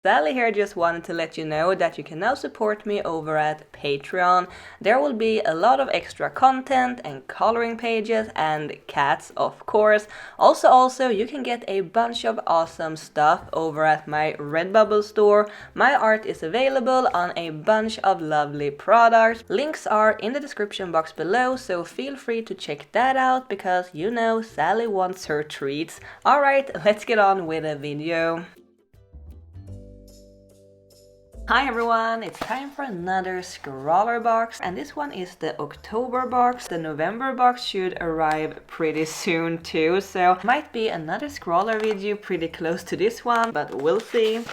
Sally here just wanted to let you know that you can now support me over at Patreon. There will be a lot of extra content and coloring pages and cats, of course. Also, you can get a bunch of awesome stuff over at my Redbubble store. My art is available on a bunch of lovely products. Links are in the description box below, so feel free to check that out because you know Sally wants her treats. Alright, let's get on with the video. Hi everyone, it's time for another ScrawlrBox, and this one is the October box. The November box should arrive pretty soon too, so might be another Scrawler video pretty close to this one, but we'll see.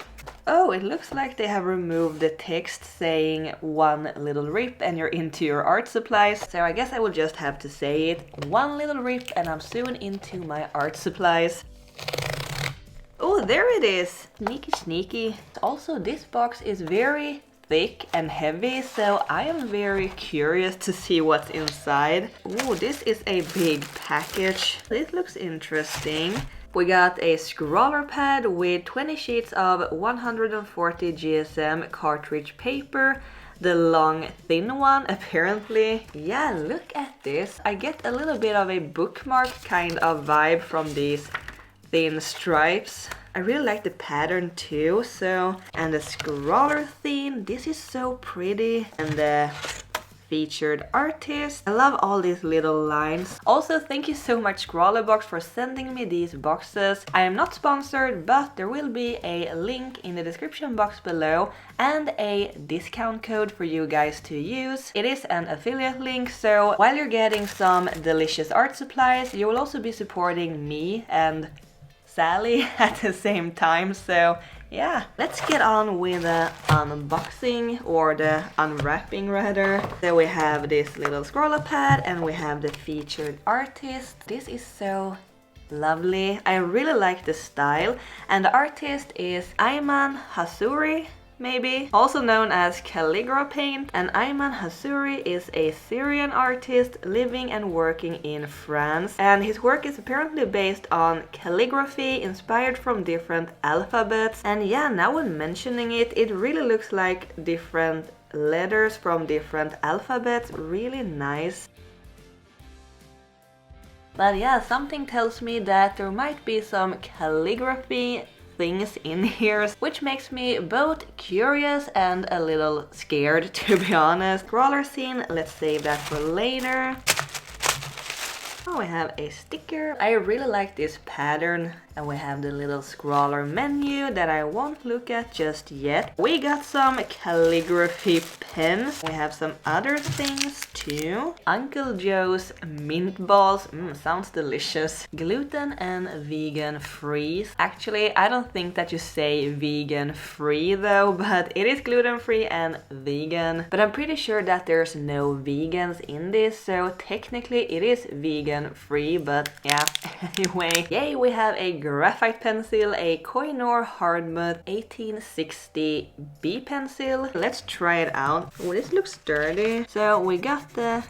Oh, it looks like they have removed the text saying one little rip and you're into your art supplies, so I guess I will just have to say it. One little rip and I'm soon into my art supplies. Oh, there it is! Sneaky. Also, this box is very thick and heavy, so I am very curious to see what's inside. Oh, this is a big package. This looks interesting. We got a scrawler pad with 20 sheets of 140 GSM cartridge paper. The long thin one, apparently. Yeah, look at this. I get a little bit of a bookmark kind of vibe from these thin stripes. I really like the pattern too, and the scrawler theme, this is so pretty, and the featured artist. I love all these little lines. Also, thank you so much ScrawlrBox for sending me these boxes. I am not sponsored, but there will be a link in the description box below and a discount code for you guys to use. It is an affiliate link, so while you're getting some delicious art supplies, you will also be supporting me and Sally at the same time, so yeah. Let's get on with the unboxing, or the unwrapping rather. So we have this little scroller pad and we have the featured artist. This is so lovely. I really like the style, and the artist is Ayman Hassouri, maybe, also known as Calligraph Paint. And Ayman Hassouri is a Syrian artist living and working in France, and his work is apparently based on calligraphy inspired from different alphabets. And yeah, now when mentioning it, it really looks like different letters from different alphabets. Really nice. But yeah, something tells me that there might be some calligraphy things in here, which makes me both curious and a little scared, to be honest. Scrawler scene, let's save that for later. Oh, we have a sticker. I really like this pattern, and we have the little scrawler menu that I won't look at just yet. We got some calligraphy pens. We have some other things too. Uncle Joe's mint balls. Sounds delicious. Gluten and vegan free. Actually, I don't think that you say vegan free though, but it is gluten free and vegan. But I'm pretty sure that there's no vegans in this, so technically it is vegan free, but yeah. Anyway, yay, we have a graphite pencil, a Koh-i-Noor Hardmouth 1860 B pencil. Let's try it out. Oh, this looks sturdy. So we got the...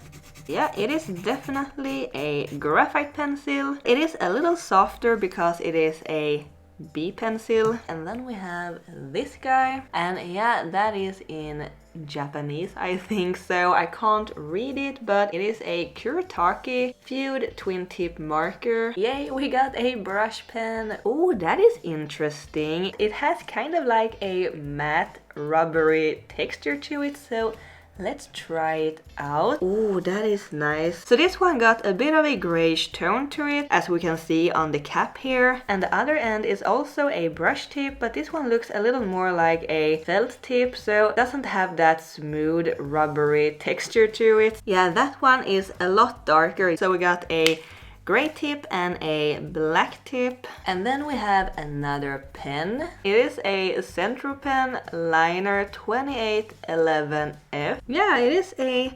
yeah, it is definitely a graphite pencil. It is a little softer because it is a B pencil. And then we have this guy, and yeah, that is in Japanese, I think, so I can't read it, but it is a Kuretake Feud twin tip marker. Yay, we got a brush pen. Oh, that is interesting. It has kind of like a matte rubbery texture to it, so let's try it out. Oh, that is nice. So this one got a bit of a grayish tone to it, as we can see on the cap here. And the other end is also a brush tip, but this one looks a little more like a felt tip, so it doesn't have that smooth rubbery texture to it. Yeah, that one is a lot darker. So we got a gray tip and a black tip. And then we have another pen. It is a Centro Pen Liner 2811F. Yeah, it is a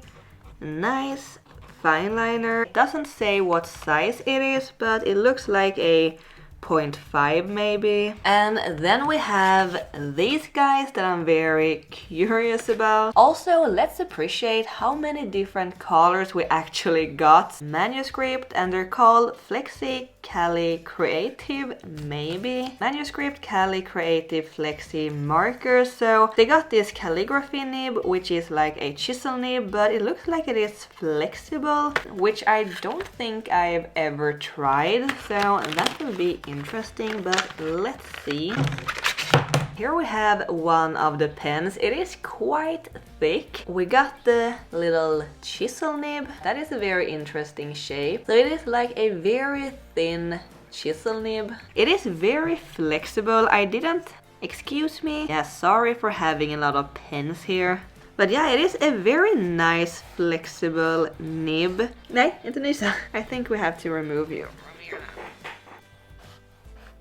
nice fine liner. It doesn't say what size it is, but it looks like a 0.5 maybe. And then we have these guys that I'm very curious about. Also, let's appreciate how many different colors we actually got. Manuscript, and they're called Flexi Cali Creative, maybe. Manuscript Cali Creative Flexi Marker. So they got this calligraphy nib, which is like a chisel nib, but it looks like it is flexible, which I don't think I've ever tried. So that will be interesting, but let's see. Here we have one of the pens. It is quite thick. We got the little chisel nib. That is a very interesting shape. So it is like a very thin chisel nib. It is very flexible. I didn't... Excuse me? Yeah, sorry for having a lot of pens here. But yeah, it is a very nice flexible nib. Nej, inte nysa. I think we have to remove you.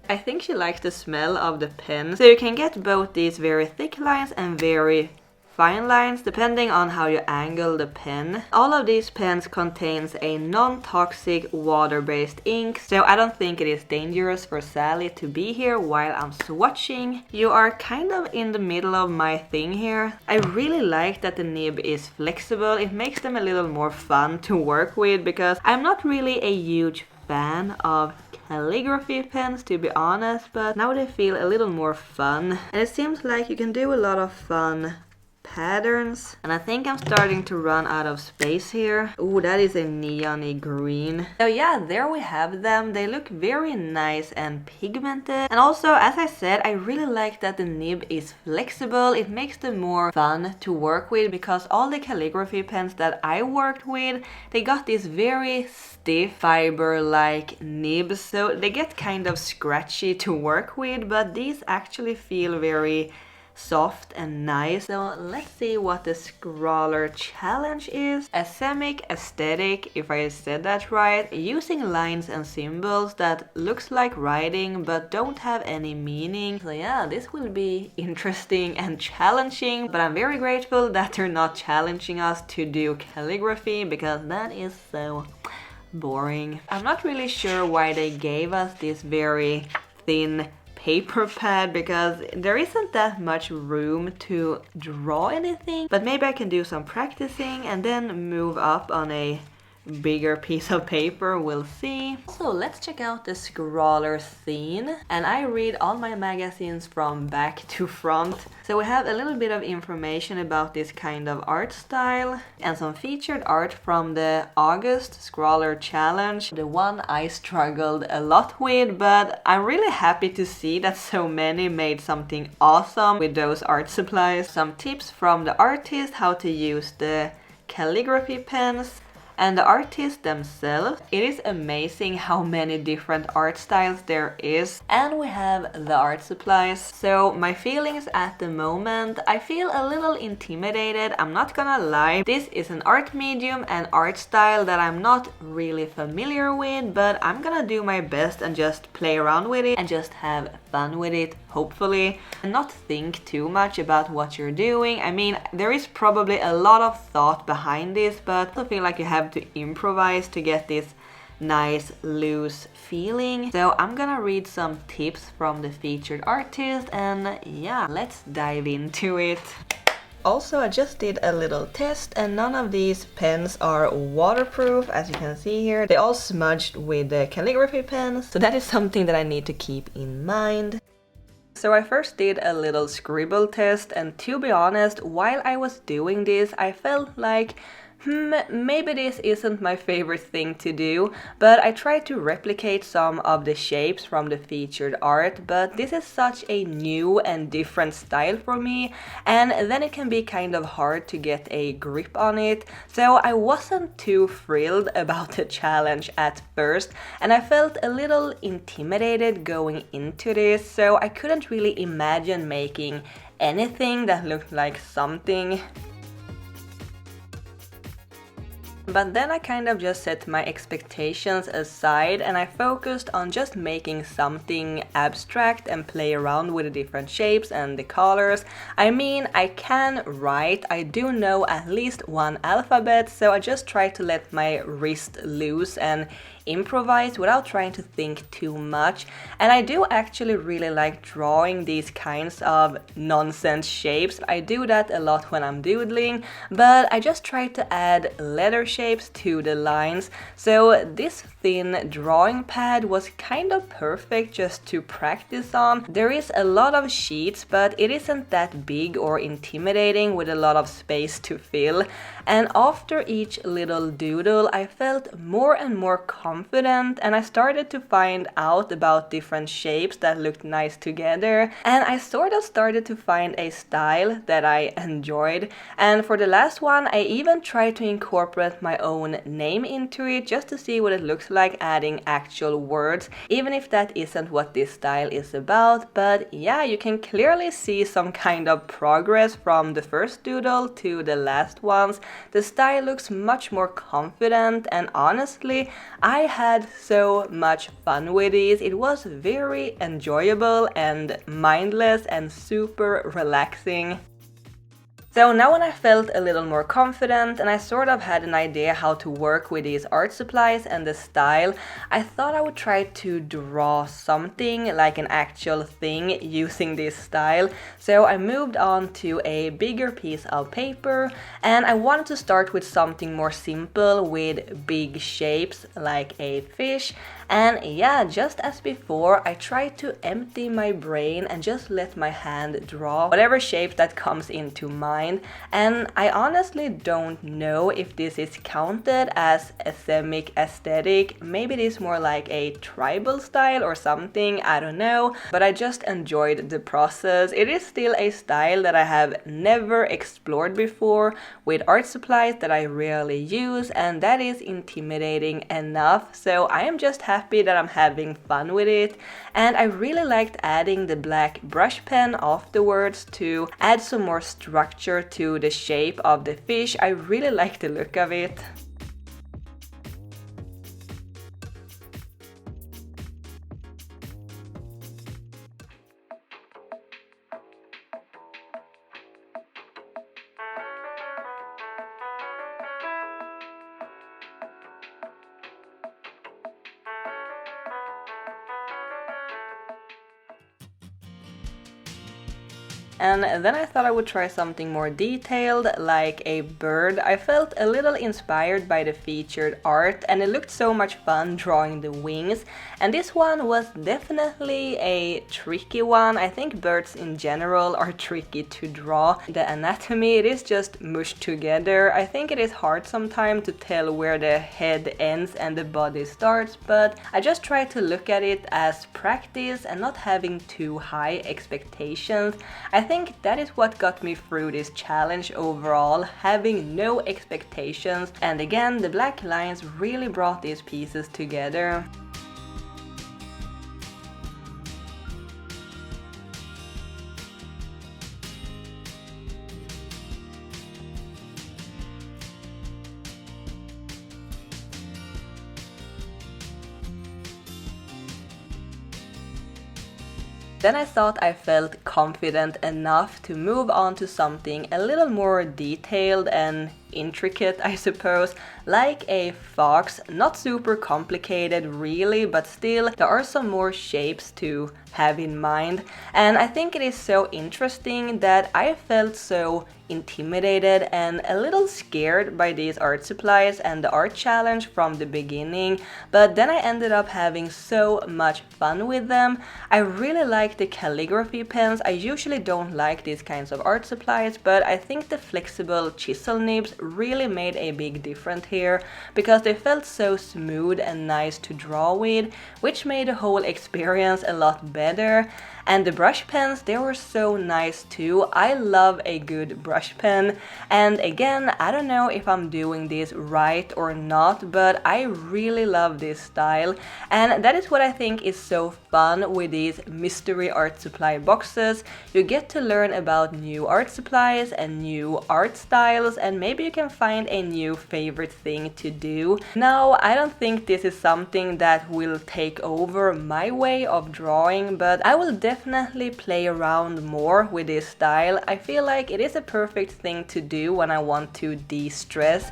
I think she likes the smell of the pen. So you can get both these very thick lines and very fine lines depending on how you angle the pen. All of these pens contains a non-toxic water-based ink, so I don't think it is dangerous for Sally to be here while I'm swatching. You are kind of in the middle of my thing here. I really like that the nib is flexible. It makes them a little more fun to work with because I'm not really a huge fan of calligraphy pens, to be honest, but now they feel a little more fun. And it seems like you can do a lot of fun patterns. And I think I'm starting to run out of space here. Oh, that is a neon-y green. So yeah, there we have them. They look very nice and pigmented. And also, as I said, I really like that the nib is flexible. It makes them more fun to work with because all the calligraphy pens that I worked with, they got this very stiff fiber-like nibs. So they get kind of scratchy to work with, but these actually feel very soft and nice. So let's see what the Scrawler challenge is. Asemic aesthetic, if I said that right, using lines and symbols that looks like writing but don't have any meaning. So yeah, this will be interesting and challenging, but I'm very grateful that they're not challenging us to do calligraphy because that is so boring. I'm not really sure why they gave us this very thin paper pad because there isn't that much room to draw anything, but maybe I can do some practicing and then move up on a bigger piece of paper, we'll see. So let's check out the Scrawler theme, and I read all my magazines from back to front, so we have a little bit of information about this kind of art style and some featured art from the August Scrawler challenge, the one I struggled a lot with, but I'm really happy to see that so many made something awesome with those art supplies. Some tips from the artist how to use the calligraphy pens and the artists themselves. It is amazing how many different art styles there is. And we have the art supplies. So my feelings at the moment, I feel a little intimidated, I'm not gonna lie. This is an art medium and art style that I'm not really familiar with, but I'm gonna do my best and just play around with it and just have fun with it, hopefully, and not think too much about what you're doing. I mean, there is probably a lot of thought behind this, but I feel like you have to improvise to get this nice loose feeling. So I'm gonna read some tips from the featured artist, and yeah, let's dive into it. Also, I just did a little test and none of these pens are waterproof, as you can see here. They all smudged with the calligraphy pens, so that is something that I need to keep in mind. So I first did a little scribble test, and to be honest, while I was doing this, I felt like maybe this isn't my favorite thing to do, but I tried to replicate some of the shapes from the featured art, but this is such a new and different style for me, and then it can be kind of hard to get a grip on it, so I wasn't too thrilled about the challenge at first, and I felt a little intimidated going into this, so I couldn't really imagine making anything that looked like something. But then I kind of just set my expectations aside and I focused on just making something abstract and play around with the different shapes and the colors. I mean, I can write, I do know at least one alphabet, so I just tried to let my wrist loose and improvise without trying to think too much. And I do actually really like drawing these kinds of nonsense shapes. I do that a lot when I'm doodling, but I just try to add letter shapes to the lines. So this thin drawing pad was kind of perfect just to practice on. There is a lot of sheets, but it isn't that big or intimidating with a lot of space to fill. And after each little doodle, I felt more and more confident, and I started to find out about different shapes that looked nice together. And I sort of started to find a style that I enjoyed. And for the last one, I even tried to incorporate my own name into it just to see what it looks like adding actual words, even if that isn't what this style is about. But yeah, you can clearly see some kind of progress from the first doodle to the last ones. The style looks much more confident, and honestly, I had so much fun with these. It was very enjoyable and mindless and super relaxing. So now when I felt a little more confident and I sort of had an idea how to work with these art supplies and the style, I thought I would try to draw something like an actual thing using this style. So I moved on to a bigger piece of paper, and I wanted to start with something more simple with big shapes like a fish. And yeah, just as before, I tried to empty my brain and just let my hand draw whatever shape that comes into mind. And I honestly don't know if this is counted as asemic aesthetic. Maybe it is more like a tribal style or something, I don't know. But I just enjoyed the process. It is still a style that I have never explored before with art supplies that I rarely use, and that is intimidating enough. So I am just happy that I'm having fun with it, and I really liked adding the black brush pen afterwards to add some more structure to the shape of the fish. I really like the look of it. And then I thought I would try something more detailed, like a bird. I felt a little inspired by the featured art, and it looked so much fun drawing the wings. And this one was definitely a tricky one. I think birds in general are tricky to draw. The anatomy, it is just mushed together. I think it is hard sometimes to tell where the head ends and the body starts, but I just try to look at it as practice and not having too high expectations. I think that is what got me through this challenge overall, having no expectations. And again, the black lines really brought these pieces together. Then I thought I felt confident enough to move on to something a little more detailed and intricate, I suppose, like a fox. Not super complicated really, but still there are some more shapes to have in mind. And I think it is so interesting that I felt so intimidated and a little scared by these art supplies and the art challenge from the beginning, but then I ended up having so much fun with them. I really like the calligraphy pens. I usually don't like these kinds of art supplies, but I think the flexible chisel nibs really made a big difference here because they felt so smooth and nice to draw with, which made the whole experience a lot better. And the brush pens, they were so nice too. I love a good brush pen. And again, I don't know if I'm doing this right or not, but I really love this style. And that is what I think is so fun with these mystery art supply boxes. You get to learn about new art supplies and new art styles, and maybe you can find a new favorite thing to do. Now, I don't think this is something that will take over my way of drawing, but I will definitely play around more with this style. I feel like it is a perfect thing to do when I want to de-stress.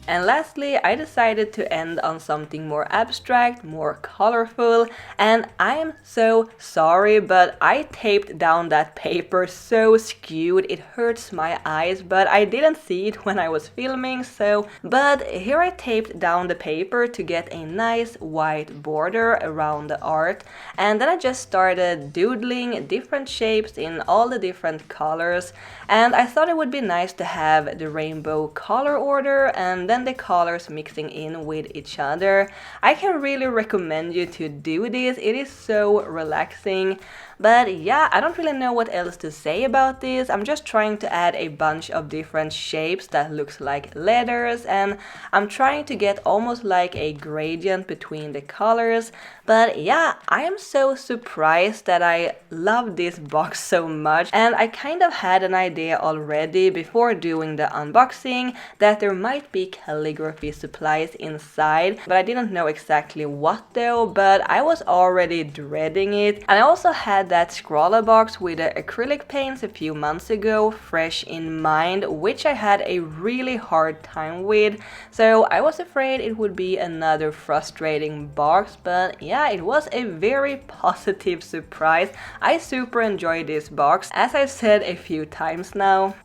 And lastly, I decided to end on something more abstract, more colorful, and I'm so sorry, but I taped down that paper so skewed, it hurts my eyes, but I didn't see it when I was filming, but here I taped down the paper to get a nice white border around the art, and then I just started doodling different shapes in all the different colors, and I thought it would be nice to have the rainbow color order and then the colors mixing in with each other. I can really recommend you to do this, it is so relaxing. But yeah, I don't really know what else to say about this. I'm just trying to add a bunch of different shapes that looks like letters, and I'm trying to get almost like a gradient between the colors. But yeah, I am so surprised that I love this box so much, and I kind of had an idea already before doing the unboxing that there might be calligraphy supplies inside, but I didn't know exactly what though, but I was already dreading it. And I also had that ScrawlrBox with the acrylic paints a few months ago fresh in mind, which I had a really hard time with, so I was afraid it would be another frustrating box, but yeah, it was a very positive surprise. I super enjoyed this box, as I've said a few times now.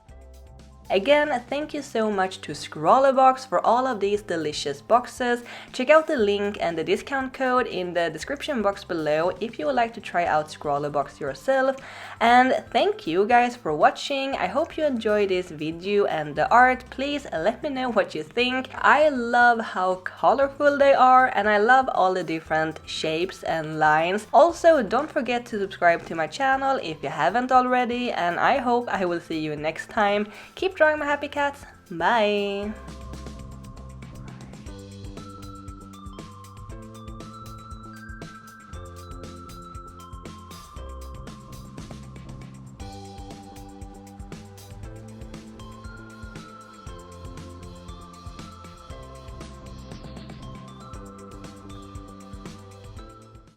Again, thank you so much to ScrawlrBox for all of these delicious boxes. Check out the link and the discount code in the description box below if you would like to try out ScrawlrBox yourself. And thank you guys for watching. I hope you enjoyed this video and the art. Please let me know what you think. I love how colorful they are, and I love all the different shapes and lines. Also, don't forget to subscribe to my channel if you haven't already, and I hope I will see you next time. Keep drawing, my happy cats. Bye!